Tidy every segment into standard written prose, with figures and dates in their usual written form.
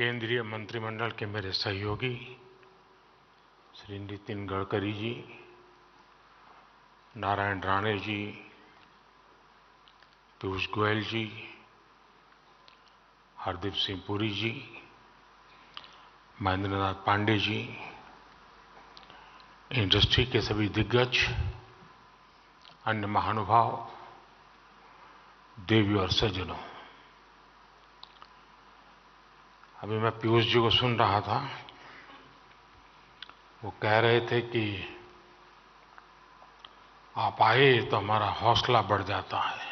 केंद्रीय मंत्रिमंडल के मेरे सहयोगी श्री नितिन गडकरी जी, नारायण राणे जी, पीयूष गोयल जी, हरदीप सिंह पुरी जी, महेंद्र नाथ पांडे जी, इंडस्ट्री के सभी दिग्गज, अन्य महानुभाव, देवी और सज्जनों, अभी मैं पीयूष जी को सुन रहा था। वो कह रहे थे कि आप आए तो हमारा हौसला बढ़ जाता है,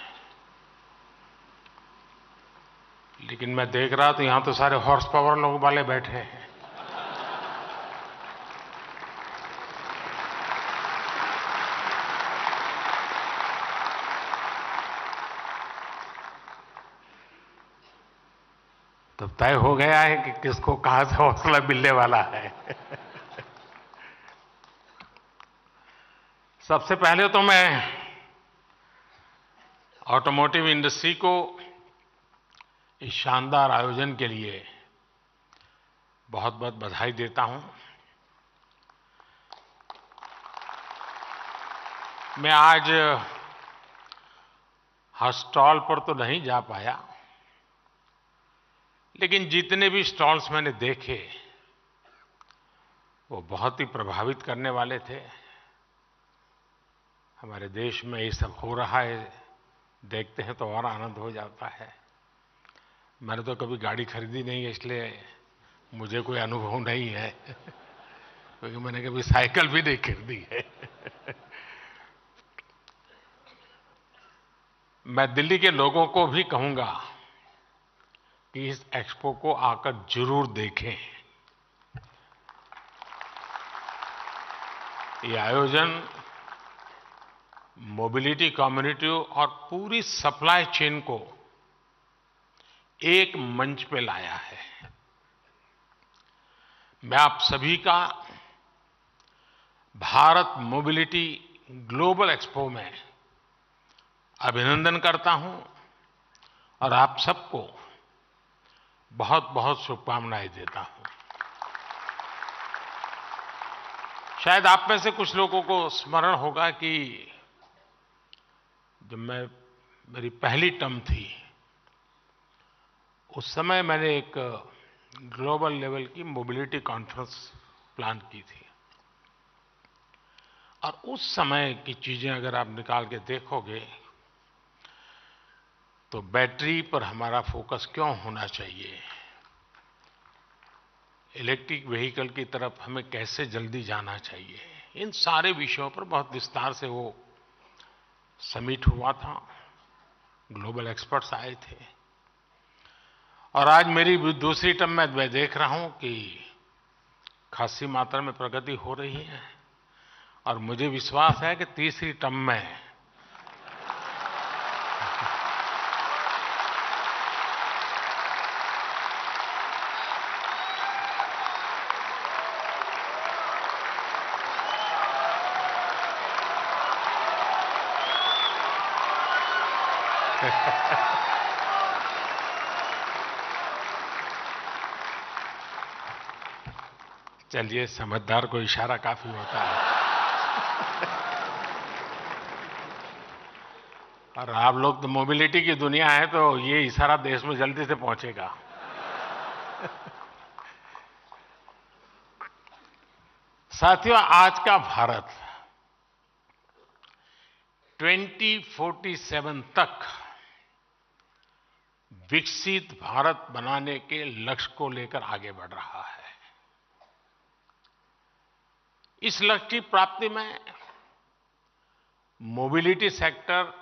लेकिन मैं देख रहा तो यहां तो सारे हॉर्स पावर लोग वाले बैठे हैं। तो तय हो गया है कि किसको कहां से हौसला मिलने वाला है। सबसे पहले तो मैं ऑटोमोटिव इंडस्ट्री को इस शानदार आयोजन के लिए बहुत बहुत बधाई देता हूं। मैं आज हर स्टॉल पर तो नहीं जा पाया, लेकिन जितने भी स्टॉल्स मैंने देखे वो बहुत ही प्रभावित करने वाले थे। हमारे देश में ये सब हो रहा है, देखते हैं तो और आनंद हो जाता है। मैंने तो कभी गाड़ी खरीदी नहीं है, इसलिए मुझे कोई अनुभव नहीं है, क्योंकि मैंने कभी साइकिल भी नहीं खरीदी है। मैं दिल्ली के लोगों को भी कहूंगा कि इस एक्सपो को आकर जरूर देखें। ये आयोजन मोबिलिटी कम्युनिटी और पूरी सप्लाई चेन को एक मंच पे लाया है। मैं आप सभी का भारत मोबिलिटी ग्लोबल एक्सपो में अभिनंदन करता हूं और आप सबको बहुत बहुत शुभकामनाएं देता हूं। शायद आप में से कुछ लोगों को स्मरण होगा कि जब मेरी पहली टर्म थी, उस समय मैंने एक ग्लोबल लेवल की मोबिलिटी कॉन्फ्रेंस प्लान की थी। और उस समय की चीजें अगर आप निकाल के देखोगे तो बैटरी पर हमारा फोकस क्यों होना चाहिए, इलेक्ट्रिक व्हीकल की तरफ हमें कैसे जल्दी जाना चाहिए, इन सारे विषयों पर बहुत विस्तार से वो समिट हुआ था। ग्लोबल एक्सपर्ट्स आए थे। और आज मेरी दूसरी टर्म में मैं देख रहा हूं कि खासी मात्रा में प्रगति हो रही है, और मुझे विश्वास है कि तीसरी टर्म में चलिए, समझदार को इशारा काफी होता है। और आप लोग तो मोबिलिटी की दुनिया है, तो ये इशारा देश में जल्दी से पहुंचेगा। साथियों, आज का भारत 2047 तक विकसित भारत बनाने के लक्ष्य को लेकर आगे बढ़ रहा है। इस लक्ष्य की प्राप्ति में मोबिलिटी सेक्टर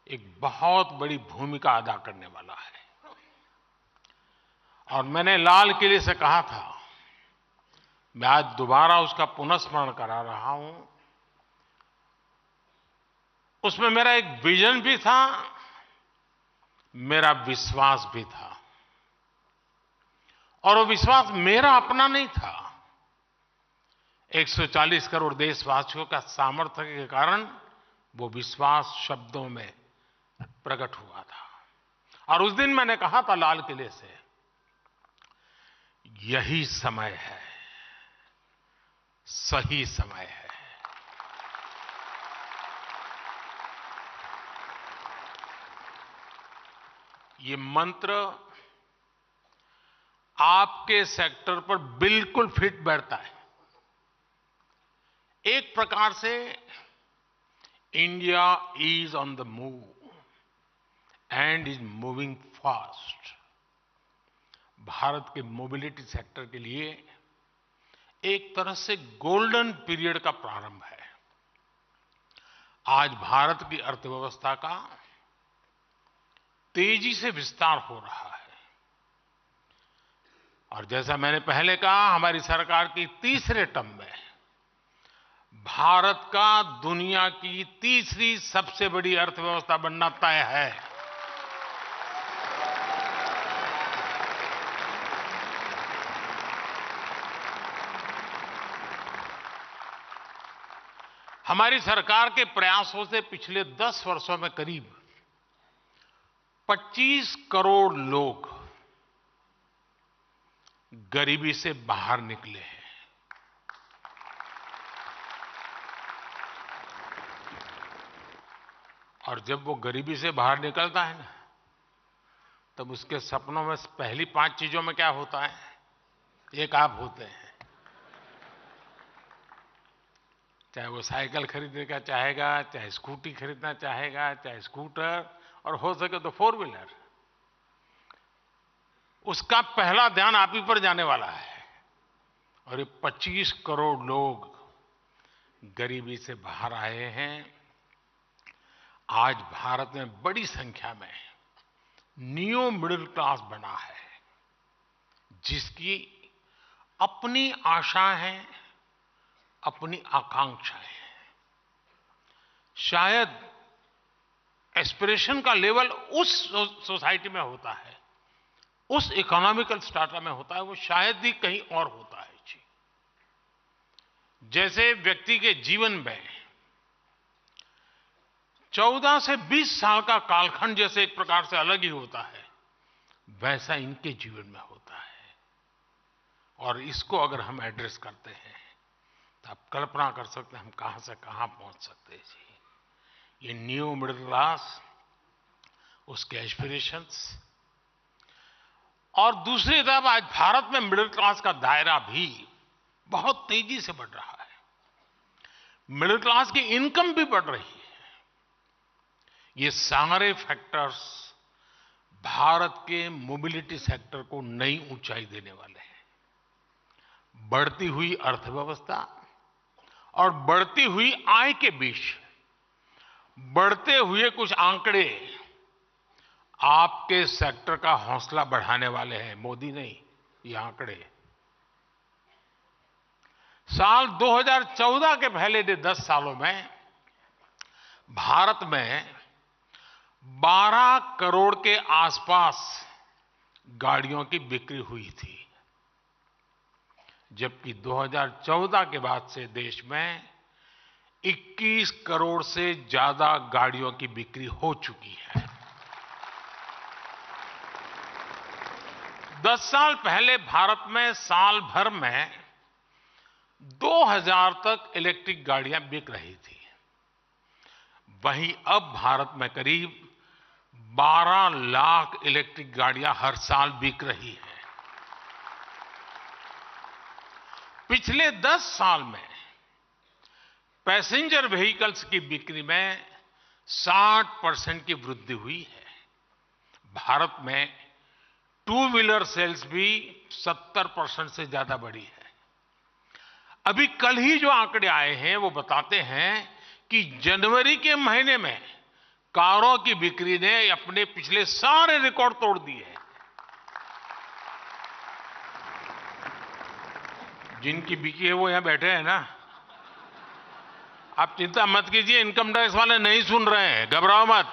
एक बहुत बड़ी भूमिका अदा करने वाला है। और मैंने लाल किले से कहा था, मैं आज दोबारा उसका पुनःस्मरण करा रहा हूं। उसमें मेरा एक विजन भी था, मेरा विश्वास भी था। और वो विश्वास मेरा अपना नहीं था, 140 करोड़ देशवासियों का सामर्थ्य के कारण वो विश्वास शब्दों में प्रकट हुआ था। और उस दिन मैंने कहा था लाल किले से यही समय है, सही समय है। ये मंत्र आपके सेक्टर पर बिल्कुल फिट बैठता है। एक प्रकार से India is on the move and is moving fast. Bharat के मोबिलिटी सेक्टर के लिए एक तरह से गोल्डन पीरियड का प्रारंभ है। आज भारत की अर्थव्यवस्था का तेजी से विस्तार हो रहा है और जैसा मैंने पहले कहा, हमारी सरकार की तीसरे टर्म में भारत का दुनिया की तीसरी सबसे बड़ी अर्थव्यवस्था बनना तय है। हमारी सरकार के प्रयासों से पिछले 10 वर्षों में करीब 25 करोड़ लोग गरीबी से बाहर निकले हैं। और जब वो गरीबी से बाहर निकलता है ना, तब उसके सपनों में पहली 5 चीजों में क्या होता है? एक आप होते हैं। चाहे वो साइकिल खरीदने का चाहेगा, चाहे स्कूटी खरीदना चाहेगा, चाहे स्कूटर, और हो सके तो 4 व्हीलर। उसका पहला ध्यान आप ही पर जाने वाला है। और ये 25 करोड़ लोग गरीबी से बाहर आए हैं। आज भारत में बड़ी संख्या में न्यू मिडिल क्लास बना है, जिसकी अपनी आशाएं हैं, अपनी आकांक्षाएं हैं। शायद एस्पिरेशन का लेवल उस सोसाइटी में होता है, उस इकोनॉमिकल स्ट्राटा में होता है, वो शायद ही कहीं और होता है जी। जैसे व्यक्ति के जीवन में 14 से 20 साल का कालखंड जैसे एक प्रकार से अलग ही होता है, वैसा इनके जीवन में होता है। और इसको अगर हम एड्रेस करते हैं तो आप कल्पना कर सकते हैं हम कहां से कहां पहुंच सकते हैं जी। ये न्यू मिडिल क्लास, उसके एस्पिरेशंस, और दूसरी तरफ आज भारत में मिडिल क्लास का दायरा भी बहुत तेजी से बढ़ रहा है। मिडिल क्लास की इनकम भी बढ़ रही है। ये सारे फैक्टर्स भारत के मोबिलिटी सेक्टर को नई ऊंचाई देने वाले हैं। बढ़ती हुई अर्थव्यवस्था और बढ़ती हुई आय के बीच बढ़ते हुए कुछ आंकड़े आपके सेक्टर का हौसला बढ़ाने वाले हैं। मोदी नहीं, ये आंकड़े। साल 2014 के पहले 10 सालों में भारत में 12 करोड़ के आसपास गाड़ियों की बिक्री हुई थी, जबकि 2014 के बाद से देश में 21 करोड़ से ज्यादा गाड़ियों की बिक्री हो चुकी है। 10 साल पहले भारत में साल भर में 2000 तक इलेक्ट्रिक गाड़ियां बिक रही थी। वहीं अब भारत में करीब 12 लाख इलेक्ट्रिक गाड़ियां हर साल बिक रही हैं। पिछले 10 साल में पैसेंजर व्हीकल्स की बिक्री में 60% की वृद्धि हुई है। भारत में 2 व्हीलर सेल्स भी 70% से ज्यादा बढ़ी है। अभी कल ही जो आंकड़े आए हैं वो बताते हैं कि जनवरी के महीने में कारों की बिक्री ने अपने पिछले सारे रिकॉर्ड तोड़ दिए हैं। जिनकी बिकी है वो यहां बैठे हैं ना। आप चिंता मत कीजिए, इनकम टैक्स वाले नहीं सुन रहे हैं, घबराओ मत।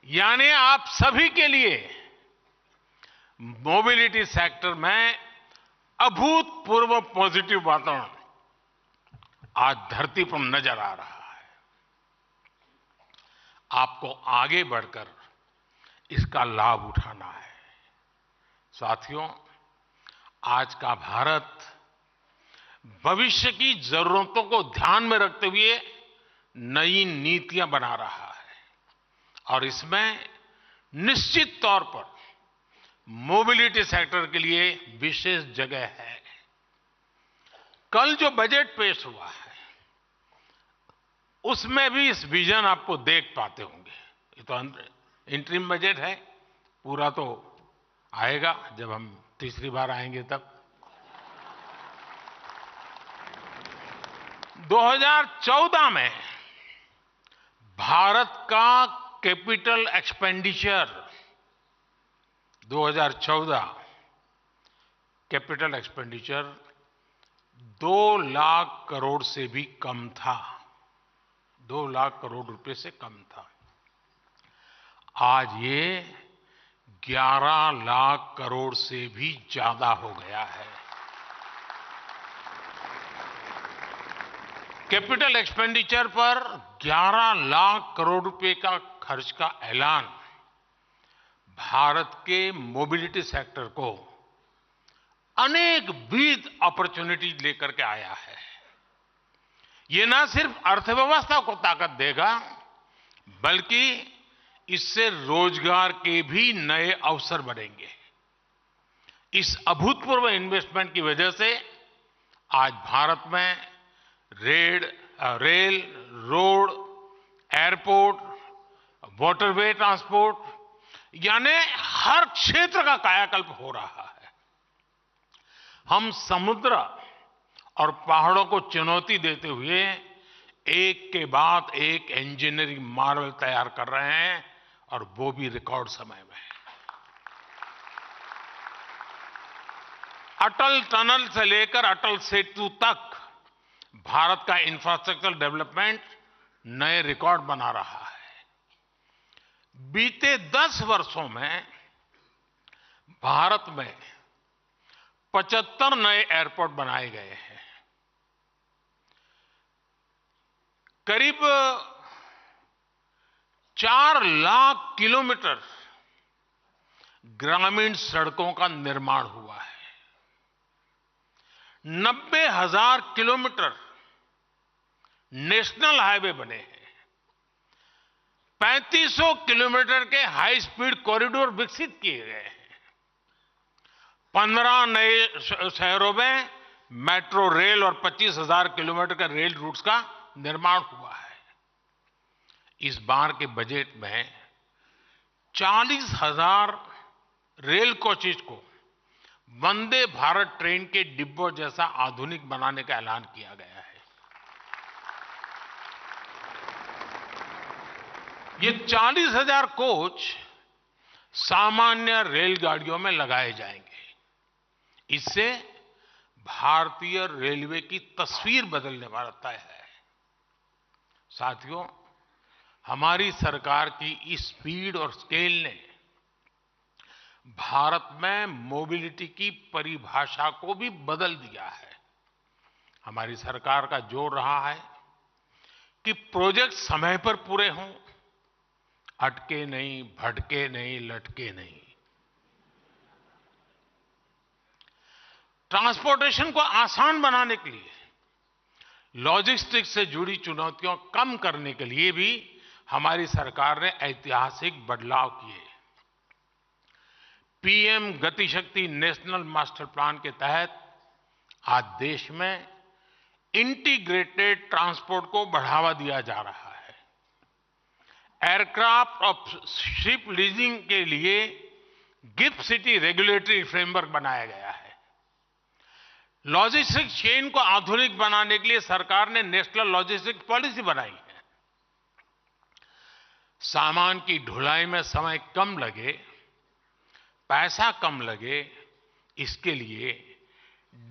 यानी आप सभी के लिए मोबिलिटी सेक्टर में अभूतपूर्व पॉजिटिव वातावरण आज धरती पर नजर आ रहा है। आपको आगे बढ़कर इसका लाभ उठाना है। साथियों, आज का भारत भविष्य की जरूरतों को ध्यान में रखते हुए नई नीतियां बना रहा है और इसमें निश्चित तौर पर मोबिलिटी सेक्टर के लिए विशेष जगह है। कल जो बजट पेश हुआ है उसमें भी इस विजन आपको देख पाते होंगे। ये तो इंटरिम बजट है, पूरा तो आएगा जब हम तीसरी बार आएंगे तब। 2014 में भारत का capital expenditure 2014 capital expenditure 2 lakh crore से भी कम था। 2 लाख करोड़ रुपए से कम था। आज ये 11 लाख करोड़ से भी ज्यादा हो गया है। कैपिटल एक्सपेंडिचर पर 11 लाख करोड़ रुपए का खर्च का ऐलान भारत के मोबिलिटी सेक्टर को अनेकविध अपॉर्चुनिटीज लेकर के आया है। ये न सिर्फ अर्थव्यवस्था को ताकत देगा, बल्कि इससे रोजगार के भी नए अवसर बनेंगे। इस अभूतपूर्व इन्वेस्टमेंट की वजह से आज भारत में rail, road, airport, waterway transport, यानी हर क्षेत्र का कायाकल्प हो रहा है। हम समुद्र और पहाड़ों को चुनौती देते हुए एक के बाद एक इंजीनियरिंग मार्वल तैयार कर रहे हैं, और वो भी रिकॉर्ड समय में। अटल टनल से लेकर अटल सेतु तक भारत का इंफ्रास्ट्रक्चर डेवलपमेंट नए रिकॉर्ड बना रहा है। बीते 10 वर्षों में भारत में 75 नए एयरपोर्ट बनाए गए हैं। करीब 4 लाख किलोमीटर ग्रामीण सड़कों का निर्माण हुआ है। 90,000 किलोमीटर नेशनल हाईवे बने हैं। 3500 किलोमीटर के हाई स्पीड कॉरिडोर विकसित किए गए हैं। 15 नए शहरों में मेट्रो रेल और 25,000 किलोमीटर का रेल रूट्स का निर्माण हुआ है। इस बार के बजट में 40,000 रेल कोचेज को वंदे भारत ट्रेन के डिब्बों जैसा आधुनिक बनाने का ऐलान किया गया है। ये 40,000 कोच सामान्य रेलगाड़ियों में लगाए जाएंगे। इससे भारतीय रेलवे की तस्वीर बदलने वाला तय है। साथियों, हमारी सरकार की इस स्पीड और स्केल ने भारत में मोबिलिटी की परिभाषा को भी बदल दिया है। हमारी सरकार का जोर रहा है कि प्रोजेक्ट समय पर पूरे हों, अटके नहीं, भटके नहीं, लटके नहीं। ट्रांसपोर्टेशन को आसान बनाने के लिए, लॉजिस्टिक्स से जुड़ी चुनौतियों कम करने के लिए भी हमारी सरकार ने ऐतिहासिक बदलाव किए। पीएम गति शक्ति नेशनल मास्टर प्लान के तहत आज देश में इंटीग्रेटेड ट्रांसपोर्ट को बढ़ावा दिया जा रहा है। एयरक्राफ्ट और शिप लीजिंग के लिए गिफ्ट सिटी रेगुलेटरी फ्रेमवर्क बनाया गया है। लॉजिस्टिक चेन को आधुनिक बनाने के लिए सरकार ने नेशनल लॉजिस्टिक पॉलिसी बनाई है। सामान की ढुलाई में समय कम लगे, पैसा कम लगे, इसके लिए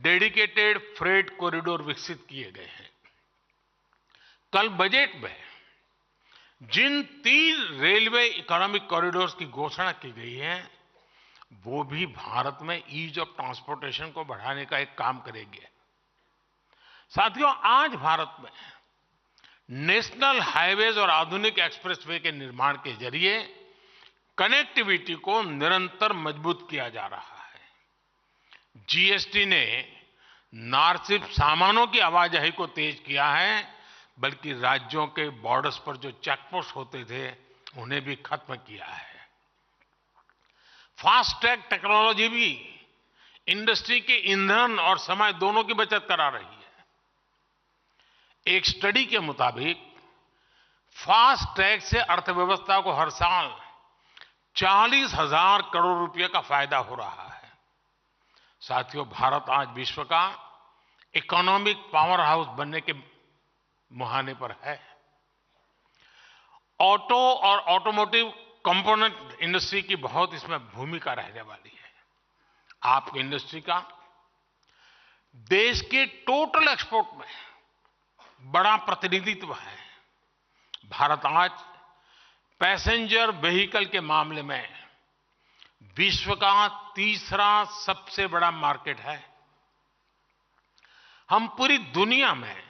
डेडिकेटेड फ्रेट कॉरिडोर विकसित किए गए हैं। कल बजट में जिन 3 रेलवे इकोनॉमिक कॉरिडोर्स की घोषणा की गई है, वो भी भारत में ईज ऑफ ट्रांसपोर्टेशन को बढ़ाने का एक काम करेंगे। साथियों, आज भारत में नेशनल हाईवेज और आधुनिक एक्सप्रेसवे के निर्माण के जरिए कनेक्टिविटी को निरंतर मजबूत किया जा रहा है। जीएसटी ने न सिर्फ सामानों की आवाजाही को तेज किया है, बल्कि राज्यों के बॉर्डर्स पर जो चेकपोस्ट होते थे उन्हें भी खत्म किया है। फास्ट ट्रैक टेक्नोलॉजी भी इंडस्ट्री के ईंधन और समय दोनों की बचत करा रही है। एक स्टडी के मुताबिक फास्ट ट्रैक से अर्थव्यवस्था को हर साल 40,000 करोड़ रुपए का फायदा हो रहा है। साथियों, भारत आज विश्व का इकोनॉमिक पावर हाउस बनने के मुहाने पर है। ऑटो और ऑटोमोटिव कंपोनेंट इंडस्ट्री की बहुत इसमें भूमिका रहने वाली है। आपकी इंडस्ट्री का देश के टोटल एक्सपोर्ट में बड़ा प्रतिनिधित्व है। भारत आज पैसेंजर व्हीकल के मामले में विश्व का तीसरा सबसे बड़ा मार्केट है। हम पूरी दुनिया में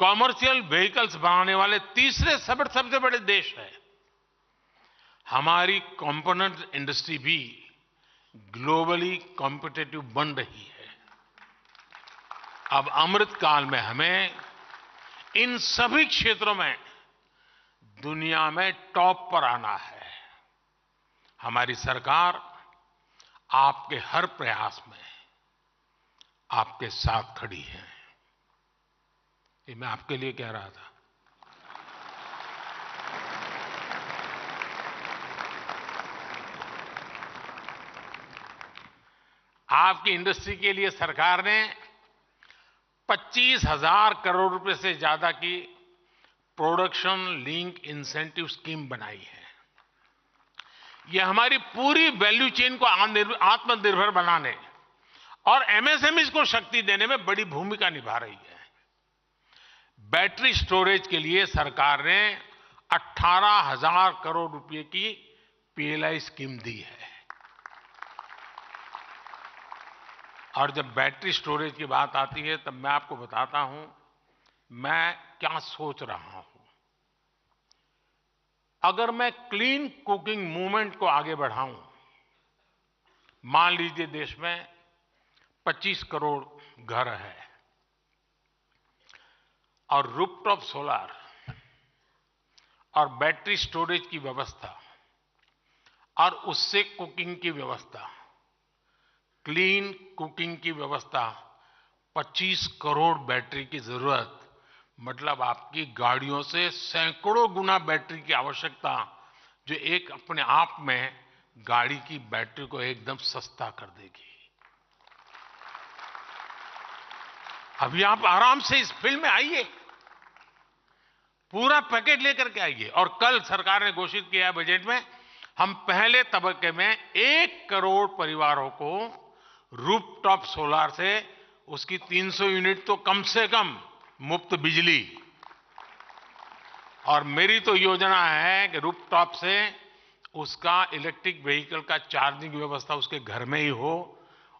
कॉमर्शियल व्हीकल्स बनाने वाले तीसरे सबसे बड़े देश हैं। हमारी कंपोनेंट इंडस्ट्री भी ग्लोबली कॉम्पिटिटिव बन रही है। अब अमृत काल में हमें इन सभी क्षेत्रों में दुनिया में टॉप पर आना है। हमारी सरकार आपके हर प्रयास में आपके साथ खड़ी है। ये मैं आपके लिए कह रहा था। आपकी इंडस्ट्री के लिए सरकार ने 25,000 करोड़ रुपए से ज्यादा की प्रोडक्शन लिंक इंसेंटिव स्कीम बनाई है। यह हमारी पूरी वैल्यू चेन को आत्मनिर्भर बनाने और एमएसएमईज को शक्ति देने में बड़ी भूमिका निभा रही है। बैटरी स्टोरेज के लिए सरकार ने 18,000 करोड़ रुपए की पीएलआई स्कीम दी है। और जब बैटरी स्टोरेज की बात आती है तब मैं आपको बताता हूं मैं क्या सोच रहा हूं। अगर मैं क्लीन कुकिंग मूवमेंट को आगे बढ़ाऊं, मान लीजिए देश में 25 करोड़ घर है और रूफटॉप सोलर और बैटरी स्टोरेज की व्यवस्था और उससे कुकिंग की व्यवस्था, क्लीन कुकिंग की व्यवस्था, 25 करोड़ बैटरी की जरूरत, मतलब आपकी गाड़ियों से सैकड़ों गुना बैटरी की आवश्यकता, जो एक अपने आप में गाड़ी की बैटरी को एकदम सस्ता कर देगी। अभी आप आराम से इस फील्ड में आइए, पूरा पैकेज लेकर के आइए। और कल सरकार ने घोषित किया है बजट में, हम पहले तबक्के में 1 करोड़ परिवारों को रूफटॉप सोलर से उसकी 300 यूनिट तो कम से कम मुफ्त बिजली, और मेरी तो योजना है कि रूफटॉप से उसका इलेक्ट्रिक व्हीकल का चार्जिंग व्यवस्था उसके घर में ही हो।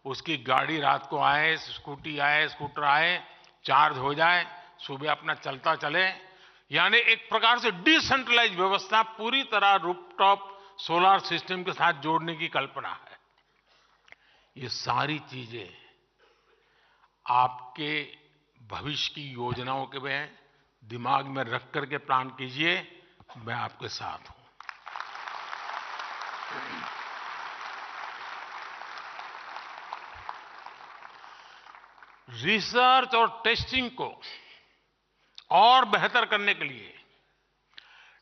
उसकी गाड़ी रात को आए, स्कूटी आए, स्कूटर आए, चार्ज हो जाए, सुबह अपना चलता चले। यानी एक प्रकार से डिसेंट्रलाइज व्यवस्था पूरी तरह रूफटॉप सोलर सिस्टम के साथ जोड़ने की कल्पना है। ये सारी चीजें आपके भविष्य की योजनाओं के में दिमाग में रख करके प्लान कीजिए। मैं आपके साथ हूं। रिसर्च और टेस्टिंग को और बेहतर करने के लिए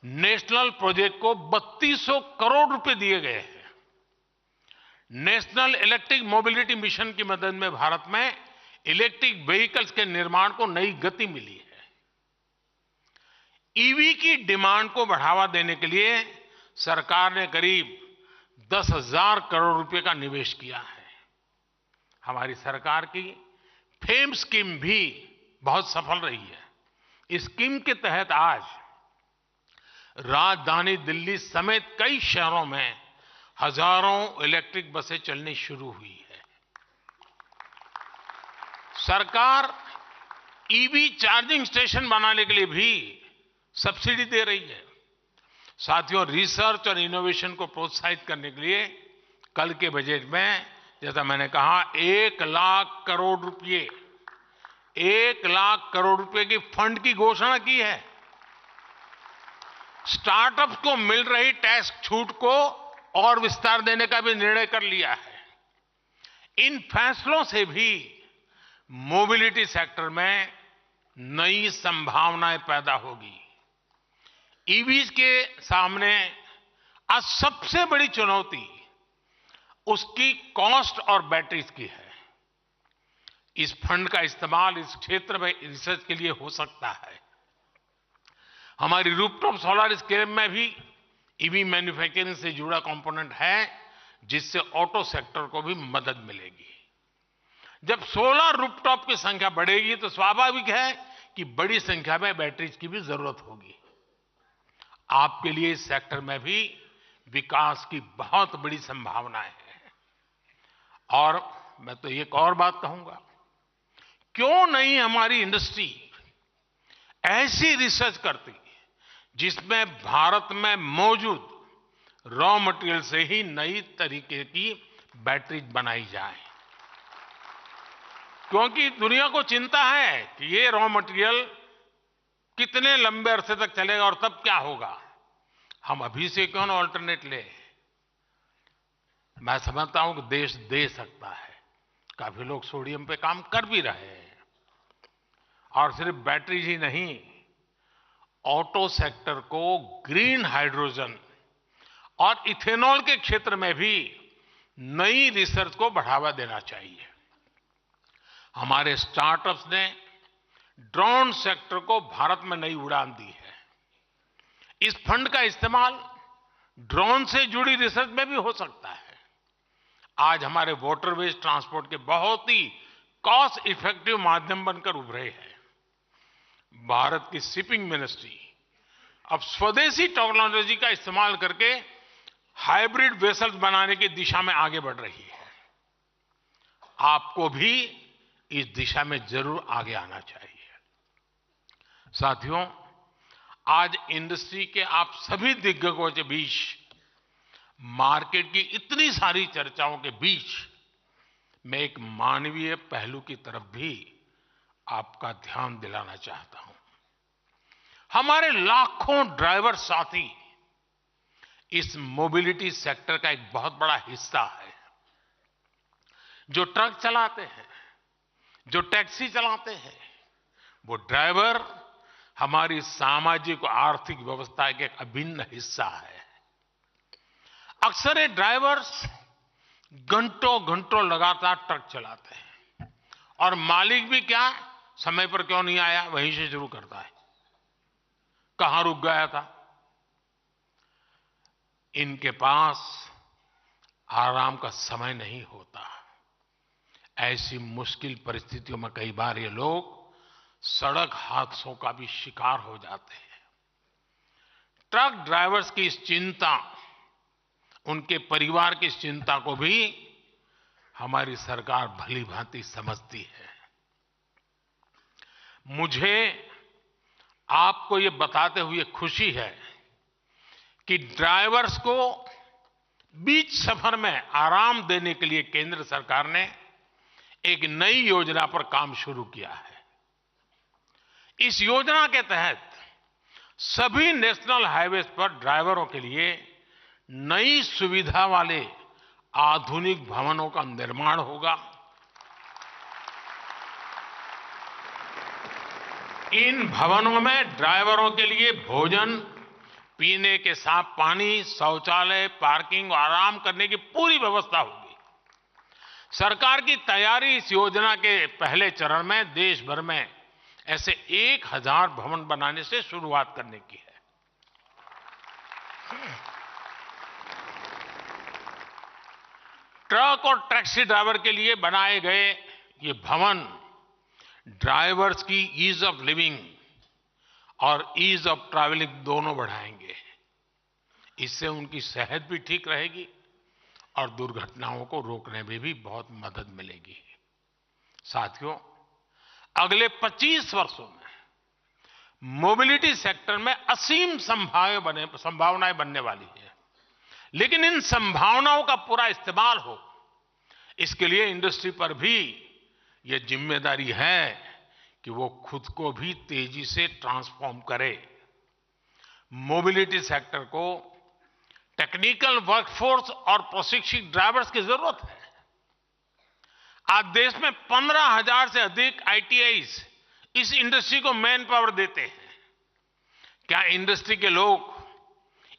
नेशनल प्रोजेक्ट को 3200 करोड़ रुपए दिए गए हैं। नेशनल इलेक्ट्रिक मोबिलिटी मिशन की मदद में भारत में इलेक्ट्रिक व्हीकल्स के निर्माण को नई गति मिली है। ईवी की डिमांड को बढ़ावा देने के लिए सरकार ने करीब 10,000 करोड़ रुपए का निवेश किया है। हमारी सरकार की फेम स्कीम भी बहुत सफल रही है। इस स्कीम के तहत आज राजधानी दिल्ली समेत कई शहरों में हजारों इलेक्ट्रिक बसें चलनी शुरू हुई है। सरकार ईवी चार्जिंग स्टेशन बनाने के लिए भी सब्सिडी दे रही है। साथियों, रिसर्च और इनोवेशन को प्रोत्साहित करने के लिए कल के बजट में जैसा मैंने कहा 1 लाख करोड़ रुपए 1 लाख करोड़ रुपए की फंड की घोषणा की है। स्टार्टअप्स को मिल रही टैक्स छूट को और विस्तार देने का भी निर्णय कर लिया है। इन फैसलों से भी मोबिलिटी सेक्टर में नई संभावनाएं पैदा होगी। ईवीज के सामने आज सबसे बड़ी चुनौती उसकी कॉस्ट और बैटरीज की है। इस फंड का इस्तेमाल इस क्षेत्र में रिसर्च के लिए हो सकता है। हमारी रूफटॉप सोलर स्कीम में भी ईवी मैन्युफैक्चरिंग से जुड़ा कंपोनेंट है, जिससे ऑटो सेक्टर को भी मदद मिलेगी। जब सोलर रूफटॉप की संख्या बढ़ेगी तो स्वाभाविक है कि बड़ी संख्या में बैटरीज की भी जरूरत होगी। आपके लिए इस सेक्टर में भी विकास की बहुत बड़ी संभावनाएं हैं। और मैं तो एक और बात कहूंगा, क्यों नहीं हमारी इंडस्ट्री ऐसी रिसर्च करती जिसमें भारत में मौजूद रॉ मटेरियल से ही नई तरीके की बैटरी बनाई जाए। क्योंकि दुनिया को चिंता है कि ये रॉ मटेरियल कितने लंबे अरसे तक चलेगा और तब क्या होगा। हम अभी से क्यों ना ऑल्टरनेट ले। मैं समझता हूं कि देश दे सकता है। काफी लोग सोडियम पे काम कर भी रहे हैं। और सिर्फ बैटरी ही नहीं, ऑटो सेक्टर को ग्रीन हाइड्रोजन और इथेनॉल के क्षेत्र में भी नई रिसर्च को बढ़ावा देना चाहिए। हमारे स्टार्टअप्स ने ड्रोन सेक्टर को भारत में नई उड़ान दी है। इस फंड का इस्तेमाल ड्रोन से जुड़ी रिसर्च में भी हो सकता है। आज हमारे वाटरवेज ट्रांसपोर्ट के बहुत ही कॉस्ट इफेक्टिव माध्यम बनकर उभरे हैं। भारत की शिपिंग मिनिस्ट्री अब स्वदेशी टेक्नोलॉजी का इस्तेमाल करके हाइब्रिड वेसल्स बनाने की दिशा में आगे बढ़ रही है। आपको भी इस दिशा में जरूर आगे आना चाहिए। साथियों, आज इंडस्ट्री के आप सभी दिग्गजों के बीच, मार्केट की इतनी सारी चर्चाओं के बीच, मैं एक मानवीय पहलू की तरफ भी आपका ध्यान दिलाना चाहता हूं। हमारे लाखों ड्राइवर साथी इस मोबिलिटी सेक्टर का एक बहुत बड़ा हिस्सा है। जो ट्रक चलाते हैं, जो टैक्सी चलाते हैं, वो ड्राइवर हमारी सामाजिक और आर्थिक व्यवस्था का एक अभिन्न हिस्सा है। अक्सर ये ड्राइवर्स घंटों घंटों लगातार ट्रक चलाते हैं और मालिक भी क्या समय पर क्यों नहीं आया वहीं से शुरू करता है, कहां रुक गया था। इनके पास आराम का समय नहीं होता। ऐसी मुश्किल परिस्थितियों में कई बार ये लोग सड़क हादसों का भी शिकार हो जाते हैं। ट्रक ड्राइवर्स की इस चिंता, उनके परिवार की इस चिंता को भी हमारी सरकार भली भांति समझती है। मुझे आपको ये बताते हुए खुशी है कि ड्राइवर्स को बीच सफर में आराम देने के लिए केंद्र सरकार ने एक नई योजना पर काम शुरू किया है। इस योजना के तहत सभी नेशनल हाईवेज पर ड्राइवरों के लिए नई सुविधा वाले आधुनिक भवनों का निर्माण होगा। इन भवनों में ड्राइवरों के लिए भोजन, पीने के साफ पानी, शौचालय, पार्किंग और आराम करने की पूरी व्यवस्था होगी। सरकार की तैयारी इस योजना के पहले चरण में देश भर में ऐसे 1000 भवन बनाने से शुरुआत करने की है। ट्रक और टैक्सी ड्राइवर के लिए बनाए गए ये भवन ड्राइवर्स की ईज ऑफ लिविंग और ईज ऑफ ट्रैवलिंग दोनों बढ़ाएंगे। इससे उनकी सेहत भी ठीक रहेगी और दुर्घटनाओं को रोकने में भी बहुत मदद मिलेगी। साथियों, अगले 25 वर्षों में मोबिलिटी सेक्टर में असीम संभावनाएं बनने वाली है। लेकिन इन संभावनाओं का पूरा इस्तेमाल हो, इसके लिए इंडस्ट्री पर भी ये जिम्मेदारी है कि वो खुद को भी तेजी से ट्रांसफॉर्म करे। मोबिलिटी सेक्टर को टेक्निकल वर्कफोर्स और प्रशिक्षित ड्राइवर्स की जरूरत है। आज देश में 15,000 से अधिक आईटीआईज इस इंडस्ट्री को मैन पावर देते हैं। क्या इंडस्ट्री के लोग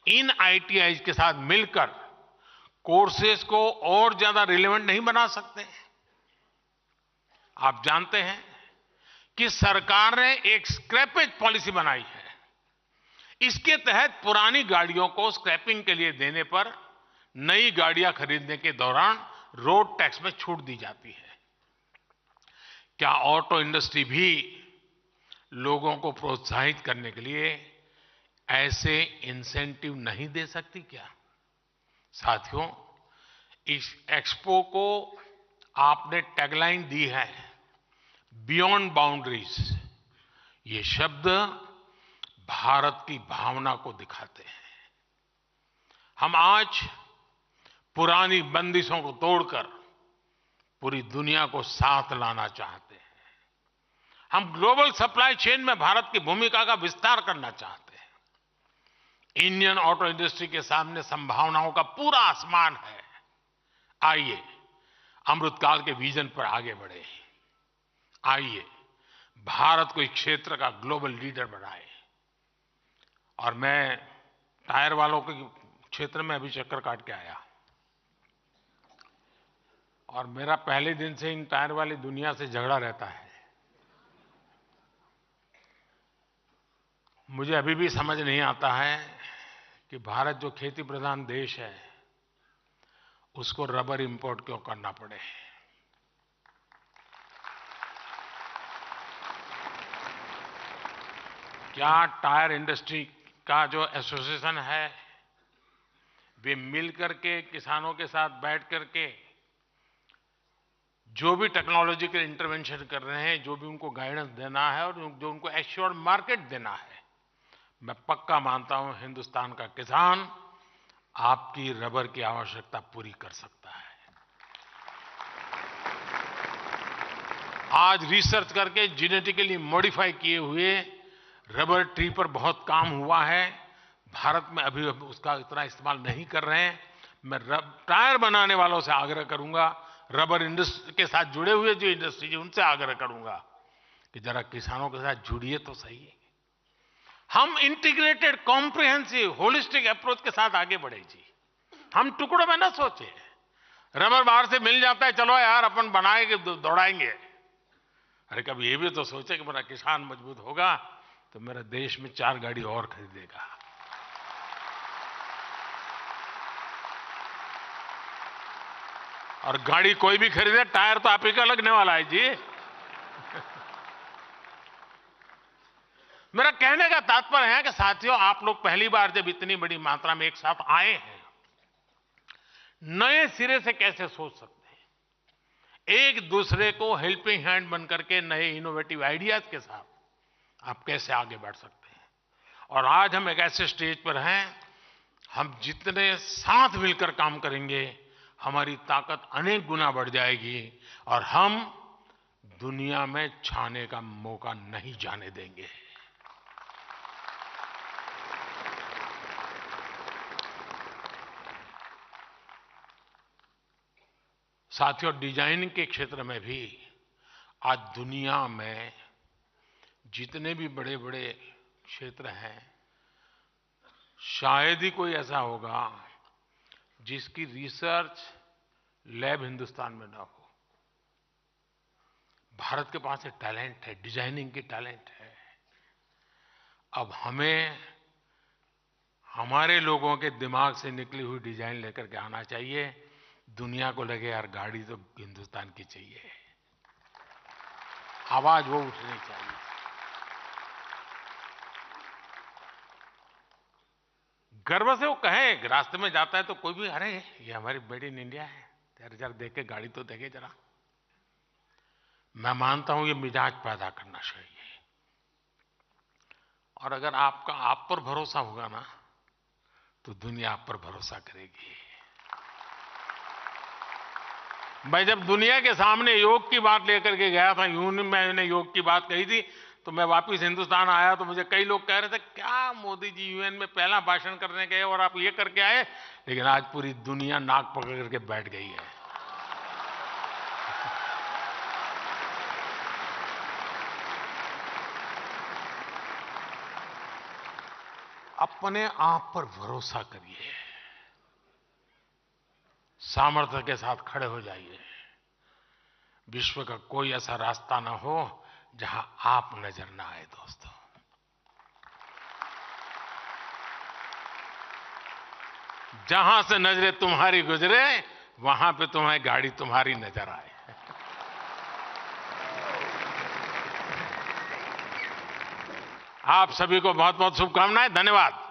इन आईटीआईज के साथ मिलकर कोर्सेज को और ज्यादा रिलेवेंट नहीं बना सकते? आप जानते हैं कि सरकार ने एक स्क्रैपेज पॉलिसी बनाई है। इसके तहत पुरानी गाड़ियों को स्क्रैपिंग के लिए देने पर नई गाड़ियां खरीदने के दौरान रोड टैक्स में छूट दी जाती है। क्या ऑटो इंडस्ट्री भी लोगों को प्रोत्साहित करने के लिए ऐसे इंसेंटिव नहीं दे सकती क्या? साथियों, इस एक्सपो को आपने टैगलाइन दी है, बियॉन्ड बाउंड्रीज। ये शब्द भारत की भावना को दिखाते हैं। हम आज पुरानी बंदिशों को तोड़कर पूरी दुनिया को साथ लाना चाहते हैं। हम ग्लोबल सप्लाई चेन में भारत की भूमिका का विस्तार करना चाहते हैं। इंडियन ऑटो इंडस्ट्री के सामने संभावनाओं का पूरा आसमान है। आइए अमृतकाल के विजन पर आगे बढ़े। आइए भारत को इस क्षेत्र का ग्लोबल लीडर बनाए। और मैं टायर वालों के क्षेत्र में अभी चक्कर काट के आया, और मेरा पहले दिन से इन टायर वाली दुनिया से झगड़ा रहता है। मुझे अभी भी समझ नहीं आता है कि भारत जो खेती प्रधान देश है, उसको रबर इंपोर्ट क्यों करना पड़े। क्या टायर इंडस्ट्री का जो एसोसिएशन है, वे मिलकर के किसानों के साथ बैठ करके जो भी टेक्नोलॉजिकल इंटरवेंशन कर रहे हैं, जो भी उनको गाइडेंस देना है और जो उनको एश्योर्ड मार्केट देना है, मैं पक्का मानता हूं हिंदुस्तान का किसान आपकी रबर की आवश्यकता पूरी कर सकता है। आज रिसर्च करके जेनेटिकली मॉडिफाई किए हुए रबर ट्री पर बहुत काम हुआ है। भारत में अभी उसका इतना इस्तेमाल नहीं कर रहे हैं। मैं टायर बनाने वालों से आग्रह करूंगा, रबर इंडस्ट्री के साथ जुड़े हुए जो इंडस्ट्री है उनसे आग्रह करूंगा कि जरा किसानों के साथ जुड़िए तो सही। हम इंटीग्रेटेड, कॉम्प्रिहेंसिव, होलिस्टिक अप्रोच के साथ आगे बढ़े जी। हम टुकड़ों में ना सोचे। रबर बाहर से मिल जाता है, चलो यार अपन बनाएंगे, दौड़ाएंगे। अरे कभी ये भी तो सोचे कि मेरा किसान मजबूत होगा तो मेरा देश में 4 गाड़ी और खरीदेगा। और गाड़ी कोई भी खरीदे, टायर तो आप ही का लगने वाला है जी। मेरा कहने का तात्पर्य है कि साथियों, आप लोग पहली बार जब इतनी बड़ी मात्रा में एक साथ आए हैं, नए सिरे से कैसे सोच सकते हैं? एक दूसरे को हेल्पिंग हैंड बनकर के नए इनोवेटिव आइडियाज के साथ आप कैसे आगे बढ़ सकते हैं? और आज हम एक ऐसे स्टेज पर हैं, हम जितने साथ मिलकर काम करेंगे, हमारी ताकत अनेक गुना बढ़ जाएगी और हम दुनिया में छाने का मौका नहीं जाने देंगे। साथियों, डिजाइनिंग के क्षेत्र में भी आज दुनिया में जितने भी बड़े बड़े क्षेत्र हैं, शायद ही कोई ऐसा होगा जिसकी रिसर्च लैब हिंदुस्तान में ना हो। भारत के पास एक टैलेंट है, डिजाइनिंग की टैलेंट है। अब हमें हमारे लोगों के दिमाग से निकली हुई डिजाइन लेकर के आना चाहिए। दुनिया को लगे यार गाड़ी तो हिंदुस्तान की चाहिए, आवाज वो उठनी चाहिए। गर्व से वो कहे, रास्ते में जाता है तो कोई भी, अरे ये हमारी मेड इन इंडिया है, तेरे जरा देख के गाड़ी तो देखे जरा। मैं मानता हूं ये मिजाज पैदा करना चाहिए। और अगर आपका आप पर भरोसा होगा ना, तो दुनिया आप पर भरोसा करेगी। मैं जब दुनिया के सामने योग की बात लेकर के गया था, यूं मैंने योग की बात कही थी, तो मैं वापस हिंदुस्तान आया तो मुझे कई लोग कह रहे थे, क्या मोदी जी यूएन में पहला भाषण करने गए और आप ये करके आए। लेकिन आज पूरी दुनिया नाक पकड़ करके बैठ गई है। अपने आप पर भरोसा करिए, सामर्थ्य के साथ खड़े हो जाइए। विश्व का कोई ऐसा रास्ता ना हो जहां आप नजर ना आए दोस्तों। जहां से नजरें तुम्हारी गुजरे वहां पे तुम्हारी गाड़ी तुम्हारी नजर आए। आप सभी को बहुत बहुत शुभकामनाएं। धन्यवाद।